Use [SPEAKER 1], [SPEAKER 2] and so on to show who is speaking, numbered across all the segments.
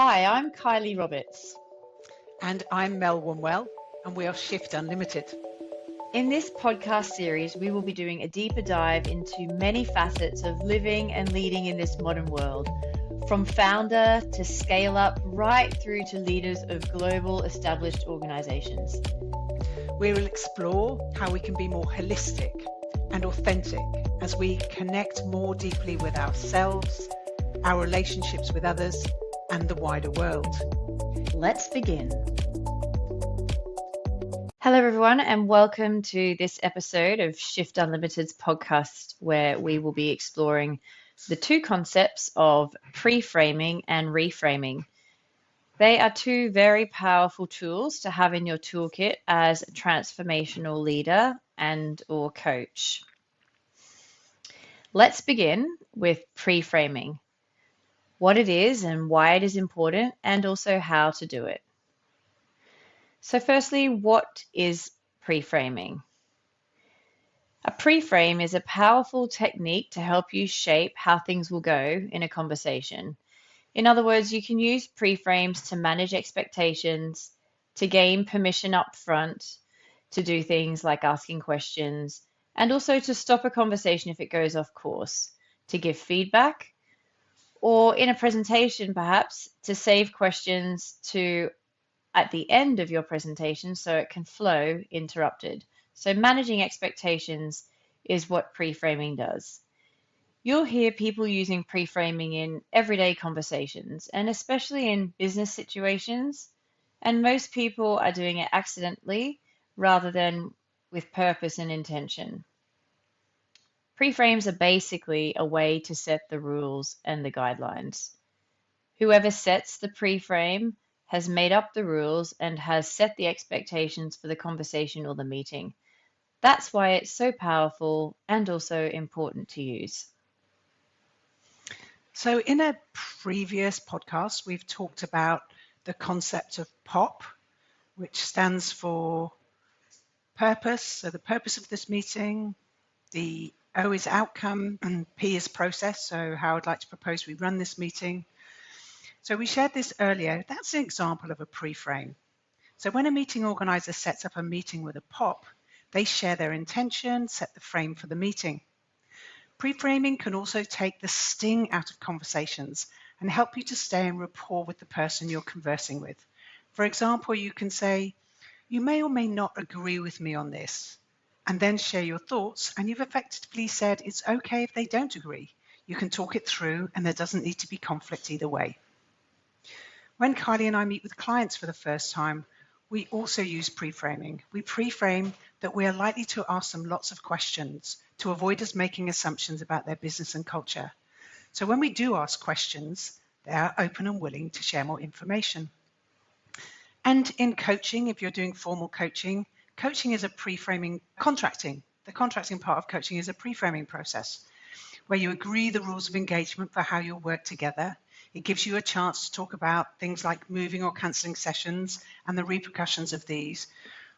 [SPEAKER 1] Hi, I'm Kylie Roberts.
[SPEAKER 2] And I'm Mel Womwell, and we are Shift Unlimited.
[SPEAKER 1] In this podcast series, we will be doing a deeper dive into many facets of living and leading in this modern world, from founder to scale up, right through to leaders of global established organizations.
[SPEAKER 2] We will explore how we can be more holistic and authentic as we connect more deeply with ourselves, our relationships with others, and the wider world.
[SPEAKER 1] Let's begin. Hello, everyone, and welcome to this episode of Shift Unlimited's podcast, where we will be exploring the two concepts of pre-framing and reframing. They are two very powerful tools to have in your toolkit as a transformational leader and or coach. Let's begin with pre-framing, what it is and why it is important, and also how to do it. So firstly, what is pre-framing? A pre-frame is a powerful technique to help you shape how things will go in a conversation. In other words, you can use pre-frames to manage expectations, to gain permission up front, to do things like asking questions, and also to stop a conversation if it goes off course, to give feedback, or in a presentation perhaps, to save questions to at the end of your presentation so it can flow interrupted. So managing expectations is what pre-framing does. You'll hear people using pre-framing in everyday conversations and especially in business situations, and most people are doing it accidentally rather than with purpose and intention. Pre-frames are basically a way to set the rules and the guidelines. Whoever sets the pre-frame has made up the rules and has set the expectations for the conversation or the meeting. That's why it's so powerful and also important to use.
[SPEAKER 2] So in a previous podcast, we've talked about the concept of POP, which stands for purpose. So the purpose of this meeting, the O is outcome, and P is process. So how I'd like to propose we run this meeting. So we shared this earlier. That's an example of a pre-frame. So when a meeting organizer sets up a meeting with a POP, they share their intention, set the frame for the meeting. Pre-framing can also take the sting out of conversations and help you to stay in rapport with the person you're conversing with. For example, you can say, "You may or may not agree with me on this," and then share your thoughts, and you've effectively said it's okay if they don't agree. You can talk it through and there doesn't need to be conflict either way. When Kylie and I meet with clients for the first time, we also use pre-framing. We pre-frame that we are likely to ask them lots of questions to avoid us making assumptions about their business and culture. So when we do ask questions, they are open and willing to share more information. And in coaching, if you're doing formal coaching, coaching is a pre-framing contracting. The contracting part of coaching is a pre-framing process where you agree the rules of engagement for how you'll work together. It gives you a chance to talk about things like moving or cancelling sessions and the repercussions of these,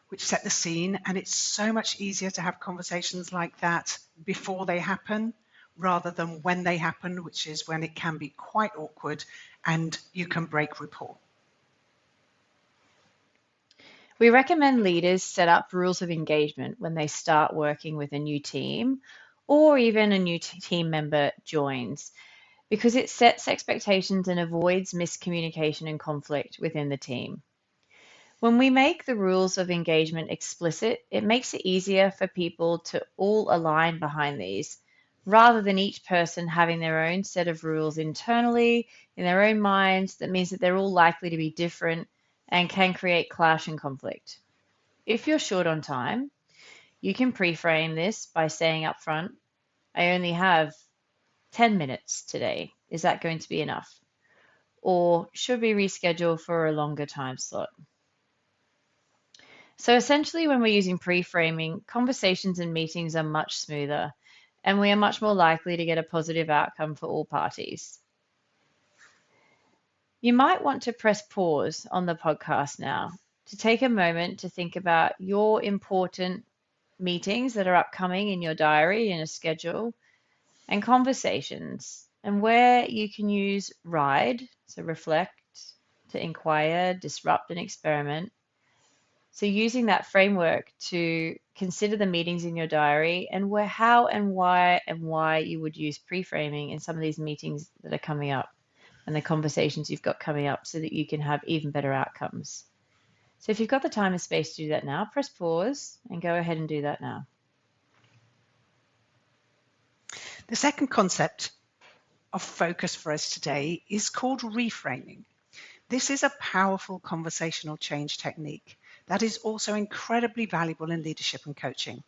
[SPEAKER 2] which set the scene. And it's so much easier to have conversations like that before they happen rather than when they happen, which is when it can be quite awkward and you can break rapport.
[SPEAKER 1] We recommend leaders set up rules of engagement when they start working with a new team or even a new team member joins, because it sets expectations and avoids miscommunication and conflict within the team. When we make the rules of engagement explicit, it makes it easier for people to all align behind these, rather than each person having their own set of rules internally, in their own minds. That means that they're all likely to be different and can create clash and conflict. If you're short on time, you can pre-frame this by saying up front, "I only have 10 minutes today. Is that going to be enough? Or should we reschedule for a longer time slot?" So essentially, when we're using pre-framing, conversations and meetings are much smoother, and we are much more likely to get a positive outcome for all parties. You might want to press pause on the podcast now to take a moment to think about your important meetings that are upcoming in your diary, in a schedule, and conversations, and where you can use RIDE, so reflect, to inquire, disrupt, and experiment. So using that framework to consider the meetings in your diary and where, how, and why you would use pre-framing in some of these meetings that are coming up and the conversations you've got coming up so that you can have even better outcomes. So if you've got the time and space to do that now, press pause and go ahead and do that now.
[SPEAKER 2] The second concept of focus for us today is called reframing. This is a powerful conversational change technique that is also incredibly valuable in leadership and coaching.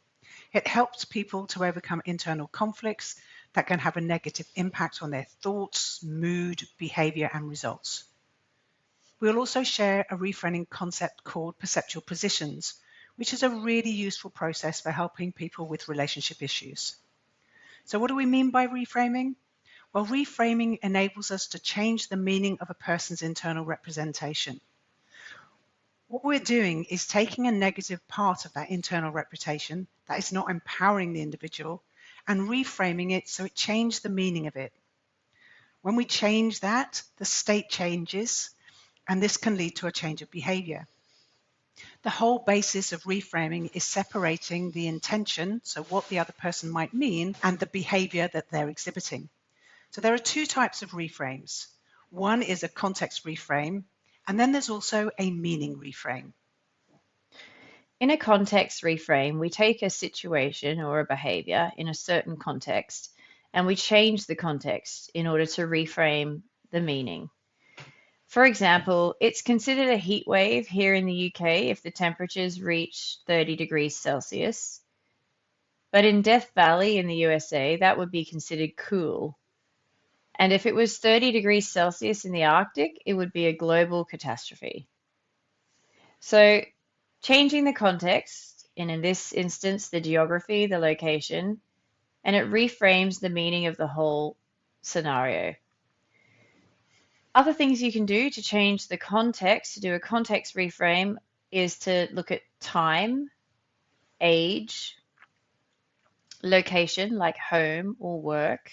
[SPEAKER 2] It helps people to overcome internal conflicts that can have a negative impact on their thoughts, mood, behavior, and results. We'll also share a reframing concept called perceptual positions, which is a really useful process for helping people with relationship issues. So what do we mean by reframing? Well, reframing enables us to change the meaning of a person's internal representation. What we're doing is taking a negative part of that internal representation that is not empowering the individual and reframing it so it changes the meaning of it. When we change that, the state changes, and this can lead to a change of behavior. The whole basis of reframing is separating the intention, so what the other person might mean, and the behavior that they're exhibiting. So there are two types of reframes. One is a context reframe, and then there's also a meaning reframe.
[SPEAKER 1] In a context reframe, we take a situation or a behavior in a certain context and we change the context in order to reframe the meaning. For example, it's considered a heat wave here in the UK if the temperatures reach 30 degrees Celsius. But in Death Valley in the USA, that would be considered cool. And if it was 30 degrees Celsius in the Arctic, it would be a global catastrophe. So changing the context, and in this instance, the geography, the location, and it reframes the meaning of the whole scenario. Other things you can do to change the context, to do a context reframe, is to look at time, age, location, like home or work,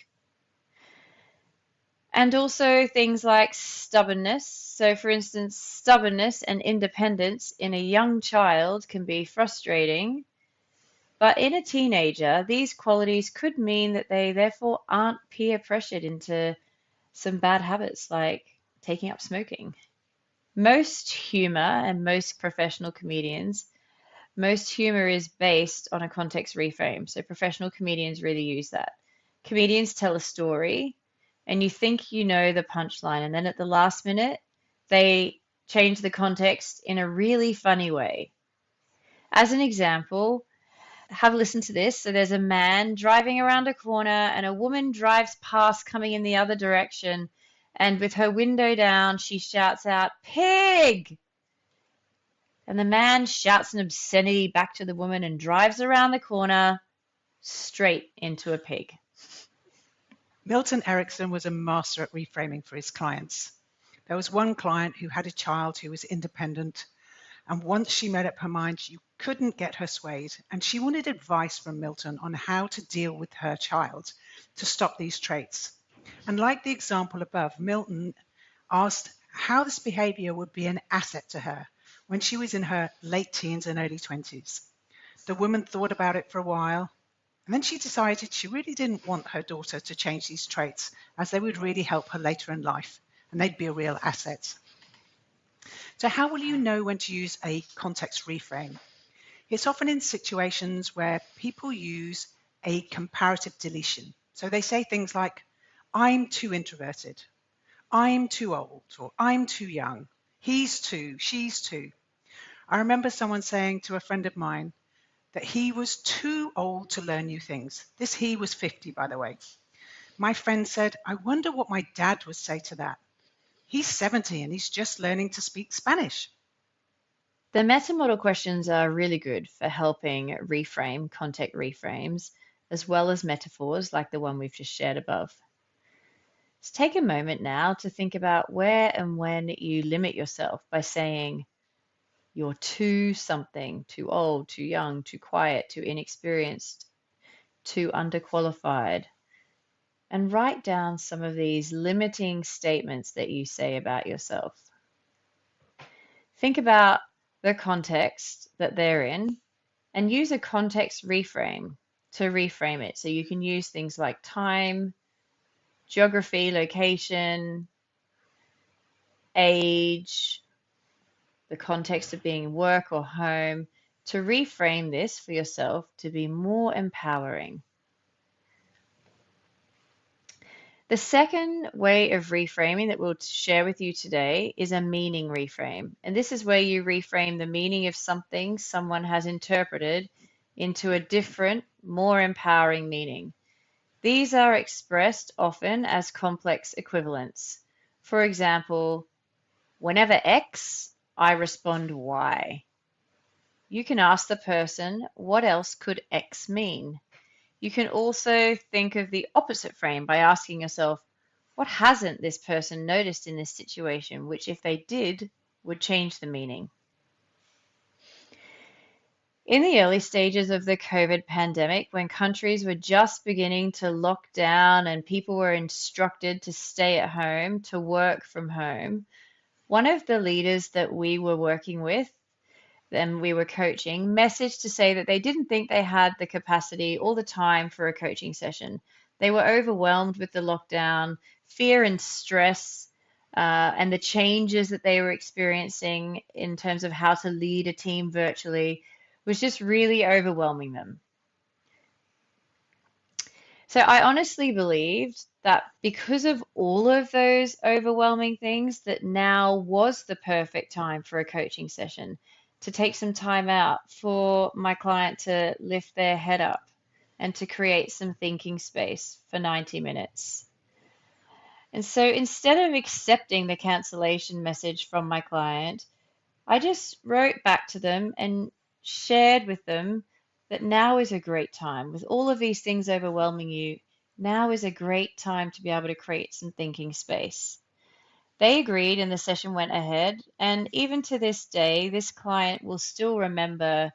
[SPEAKER 1] and also things like stubbornness. So, for instance, stubbornness and independence in a young child can be frustrating, but in a teenager, these qualities could mean that they therefore aren't peer pressured into some bad habits like taking up smoking. Most humor and most professional comedians, most humor is based on a context reframe. So professional comedians really use that. Comedians tell a story and you think you know the punchline, and then at the last minute, they change the context in a really funny way. As an example, have a listen to this. So there's a man driving around a corner and a woman drives past coming in the other direction. And with her window down, she shouts out, "Pig!" And the man shouts an obscenity back to the woman and drives around the corner straight into a pig.
[SPEAKER 2] Milton Erickson was a master at reframing for his clients. There was one client who had a child who was independent, and once she made up her mind, you couldn't get her swayed, and she wanted advice from Milton on how to deal with her child to stop these traits. And like the example above, Milton asked how this behavior would be an asset to her when she was in her late teens and early 20s. The woman thought about it for a while, and then she decided she really didn't want her daughter to change these traits, as they would really help her later in life, and they'd be a real asset. So how will you know when to use a context reframe? It's often in situations where people use a comparative deletion. So they say things like, "I'm too introverted," "I'm too old," or "I'm too young," "he's too," "she's too." I remember someone saying to a friend of mine that he was too old to learn new things. This he was 50, by the way. My friend said, "I wonder what my dad would say to that. He's 70 and he's just learning to speak Spanish."
[SPEAKER 1] The meta model questions are really good for helping reframe context reframes, as well as metaphors like the one we've just shared above. So take a moment now to think about where and when you limit yourself by saying you're too something, too old, too young, too quiet, too inexperienced, too underqualified. And write down some of these limiting statements that you say about yourself. Think about the context that they're in and use a context reframe to reframe it. So you can use things like time, geography, location, age, the context of being work or home, to reframe this for yourself to be more empowering. The second way of reframing that we'll share with you today is a meaning reframe. And this is where you reframe the meaning of something someone has interpreted into a different, more empowering meaning. These are expressed often as complex equivalents. For example, whenever X, I respond Y. You can ask the person, what else could X mean? You can also think of the opposite frame by asking yourself, what hasn't this person noticed in this situation, which if they did, would change the meaning? In the early stages of the COVID pandemic, when countries were just beginning to lock down and people were instructed to stay at home, to work from home, one of the leaders that we were working with and we were coaching messaged to say that they didn't think they had the capacity all the time for a coaching session. They were overwhelmed with the lockdown, fear and stress, and the changes that they were experiencing in terms of how to lead a team virtually was just really overwhelming them. So I honestly believed that because of all of those overwhelming things, that now was the perfect time for a coaching session, to take some time out for my client to lift their head up and to create some thinking space for 90 minutes. And so instead of accepting the cancellation message from my client, I just wrote back to them and shared with them that now is a great time. With all of these things overwhelming you, now is a great time to be able to create some thinking space. They agreed and the session went ahead. And even to this day, this client will still remember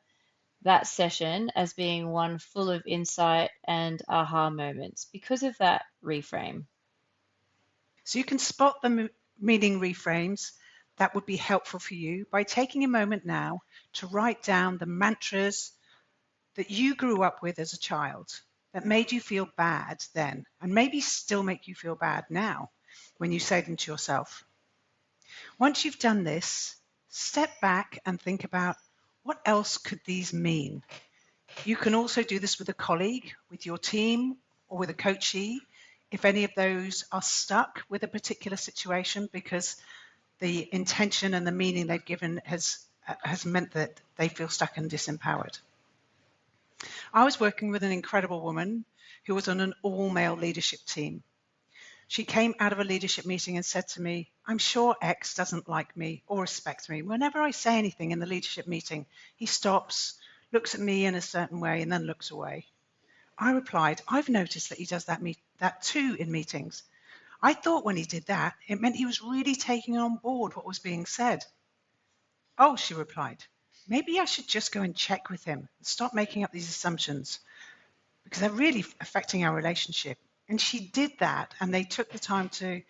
[SPEAKER 1] that session as being one full of insight and aha moments because of that reframe.
[SPEAKER 2] So you can spot the meaning reframes that would be helpful for you by taking a moment now to write down the mantras that you grew up with as a child that made you feel bad then and maybe still make you feel bad now when you say them to yourself. Once you've done this, step back and think about what else could these mean. You can also do this with a colleague, with your team, or with a coachee, if any of those are stuck with a particular situation because the intention and the meaning they've given has meant that they feel stuck and disempowered. I was working with an incredible woman who was on an all-male leadership team. She came out of a leadership meeting and said to me, I'm sure X doesn't like me or respect me. Whenever I say anything in the leadership meeting, he stops, looks at me in a certain way, and then looks away. I replied, I've noticed that he does that too in meetings. I thought when he did that, it meant he was really taking on board what was being said. Oh, she replied, maybe I should just go and check with him and stop making up these assumptions because they're really affecting our relationship. And she did that, and they took the time to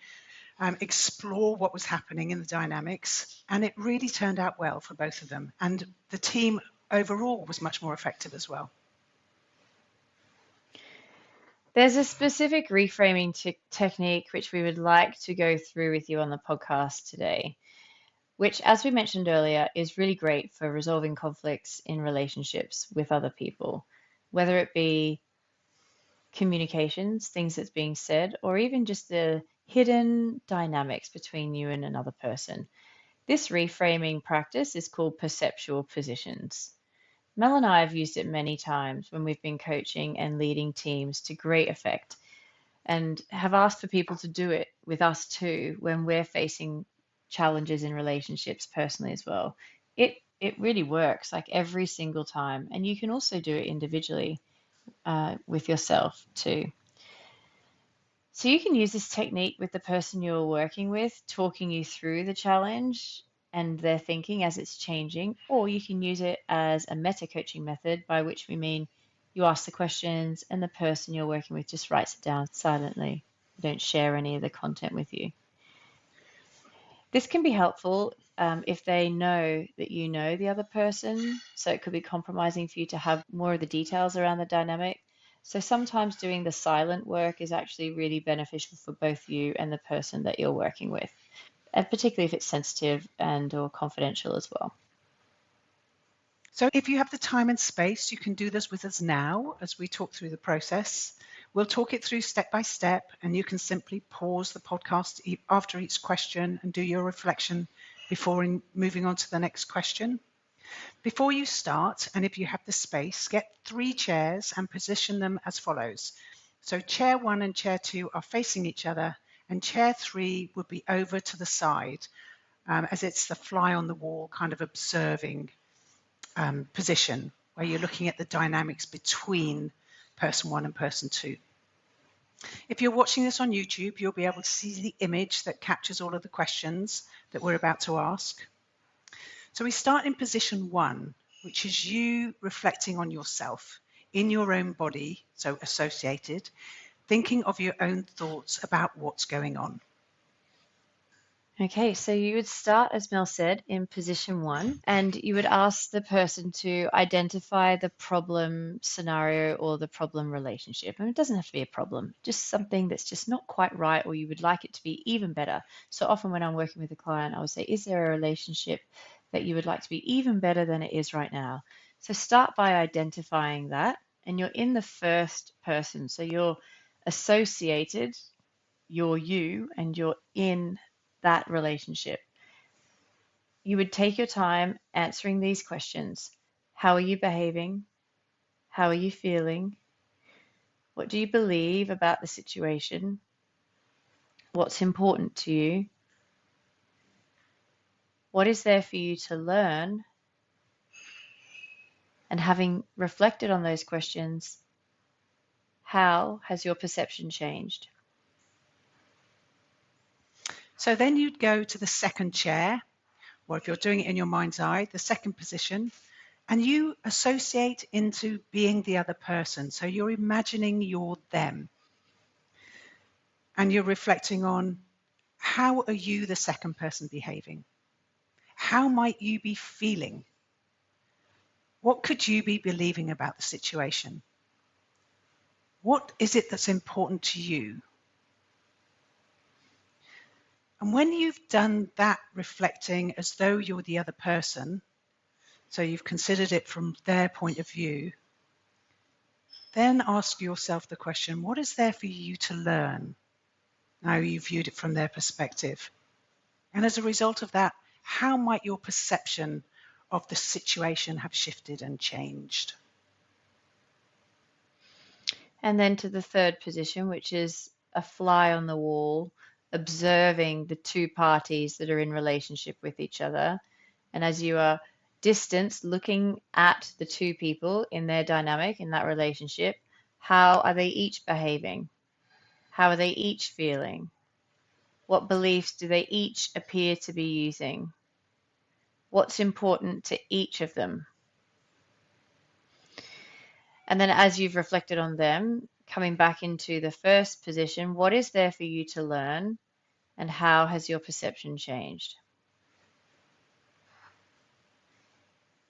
[SPEAKER 2] explore what was happening in the dynamics, and it really turned out well for both of them. And the team overall was much more effective as well.
[SPEAKER 1] There's a specific reframing technique which we would like to go through with you on the podcast today, which, as we mentioned earlier, is really great for resolving conflicts in relationships with other people, whether it be communications, things that's being said, or even just the hidden dynamics between you and another person. This reframing practice is called perceptual positions. Mel and I have used it many times when we've been coaching and leading teams to great effect, and have asked for people to do it with us too when we're facing challenges in relationships personally as well. It really works like every single time, and you can also do it individually with yourself too. So you can use this technique with the person you're working with, talking you through the challenge and their thinking as it's changing, or you can use it as a meta coaching method, by which we mean you ask the questions and the person you're working with just writes it down silently. They don't share any of the content with you. This can be helpful if they know that you know the other person, so it could be compromising for you to have more of the details around the dynamic. So sometimes doing the silent work is actually really beneficial for both you and the person that you're working with, and particularly if it's sensitive and or confidential as well.
[SPEAKER 2] So if you have the time and space, you can do this with us now as we talk through the process. We'll talk it through step by step, and you can simply pause the podcast after each question and do your reflection before moving on to the next question. Before you start, and if you have the space, get 3 chairs and position them as follows. So chair 1 and chair 2 are facing each other, and chair 3 would be over to the side, as it's the fly on the wall kind of observing position where you're looking at the dynamics between person 1 and person 2. If you're watching this on YouTube, you'll be able to see the image that captures all of the questions that we're about to ask. So we start in position 1, which is you reflecting on yourself in your own body, so associated, thinking of your own thoughts about what's going on.
[SPEAKER 1] Okay, so you would start, as Mel said, in position 1, and you would ask the person to identify the problem scenario or the problem relationship. And it doesn't have to be a problem, just something that's just not quite right, or you would like it to be even better. So often when I'm working with a client, I would say, is there a relationship that you would like to be even better than it is right now? So start by identifying that, and you're in the first person. So you're associated, you're you, and you're in that relationship. You would take your time answering these questions. How are you behaving? How are you feeling? What do you believe about the situation? What's important to you? What is there for you to learn? And having reflected on those questions, how has your perception changed?
[SPEAKER 2] So then you'd go to the second chair, or if you're doing it in your mind's eye, the second position, and you associate into being the other person. So you're imagining you're them. And you're reflecting on, how are you, the second person, behaving? How might you be feeling? What could you be believing about the situation? What is it that's important to you? And when you've done that reflecting as though you're the other person, so you've considered it from their point of view, then ask yourself the question, what is there for you to learn now you've viewed it from their perspective? And as a result of that, how might your perception of the situation have shifted and changed?
[SPEAKER 1] And then to the third position, which is a fly on the wall, observing the two parties that are in relationship with each other. And as you are distanced, looking at the two people in their dynamic, in that relationship, how are they each behaving? How are they each feeling? What beliefs do they each appear to be using? What's important to each of them? And then as you've reflected on them, coming back into the first position, what is there for you to learn and how has your perception changed?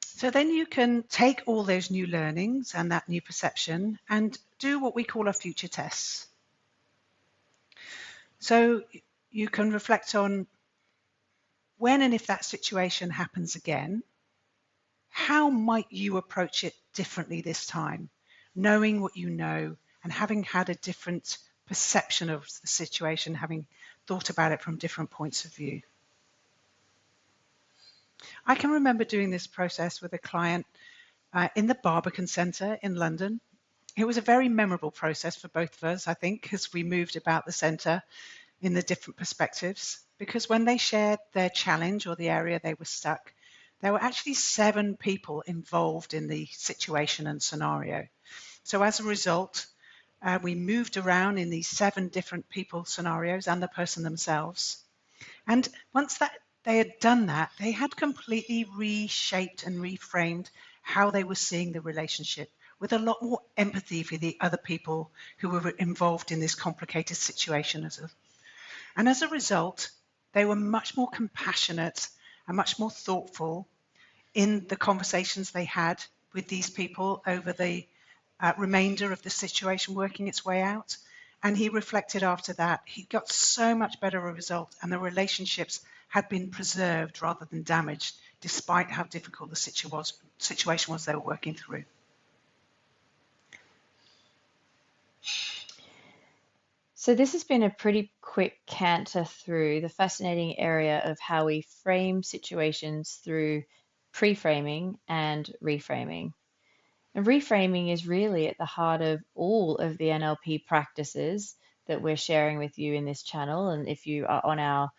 [SPEAKER 2] So then you can take all those new learnings and that new perception and do what we call a future test. So you can reflect on, when and if that situation happens again, how might you approach it differently this time, knowing what you know and having had a different perception of the situation, having thought about it from different points of view. I can remember doing this process with a client in the Barbican Centre in London. It was a very memorable process for both of us, I think, as we moved about the centre in the different perspectives, because when they shared their challenge or the area they were stuck, there were actually 7 people involved in the situation and scenario. So as a result, we moved around in these 7 different people scenarios and the person themselves. And once they had done that, they had completely reshaped and reframed how they were seeing the relationship, with a lot more empathy for the other people who were involved in this complicated situation. And as a result, They were much more compassionate and much more thoughtful in the conversations they had with these people over the remainder of the situation working its way out. And he reflected after that, he got so much better a result, and the relationships had been preserved rather than damaged, despite how difficult the situation was they were working through.
[SPEAKER 1] So this has been a pretty quick canter through the fascinating area of how we frame situations through pre-framing and reframing. And reframing is really at the heart of all of the NLP practices that we're sharing with you in this channel. And if you are on our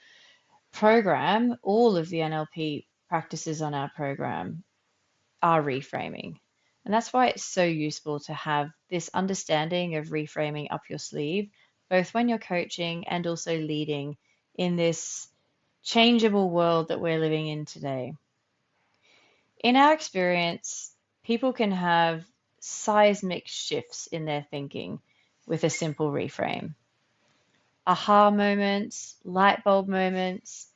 [SPEAKER 1] program, all of the NLP practices on our program are reframing. And that's why it's so useful to have this understanding of reframing up your sleeve, both when you're coaching and also leading in this changeable world that we're living in today. In our experience, people can have seismic shifts in their thinking with a simple reframe. Aha moments, light bulb moments,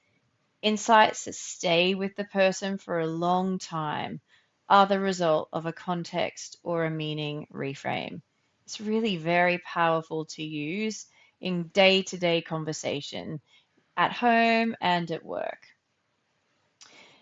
[SPEAKER 1] insights that stay with the person for a long time are the result of a context or a meaning reframe. It's really very powerful to use in day-to-day conversation at home and at work.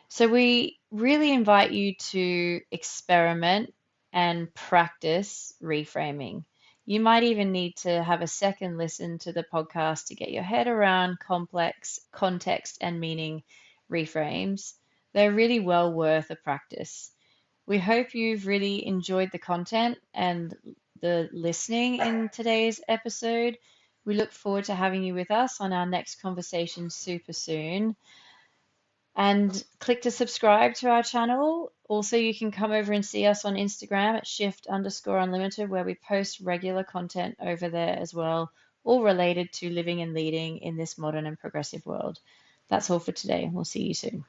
[SPEAKER 1] So we really invite you to experiment and practice reframing. You might even need to have a second listen to the podcast to get your head around complex context and meaning reframes. They're really well worth a practice. We hope you've really enjoyed the content and the listening in today's episode. We look forward to having you with us on our next conversation super soon. And click to subscribe to our channel. Also, you can come over and see us on Instagram at shift_unlimited, where we post regular content over there as well, all related to living and leading in this modern and progressive world. That's all for today. We'll see you soon.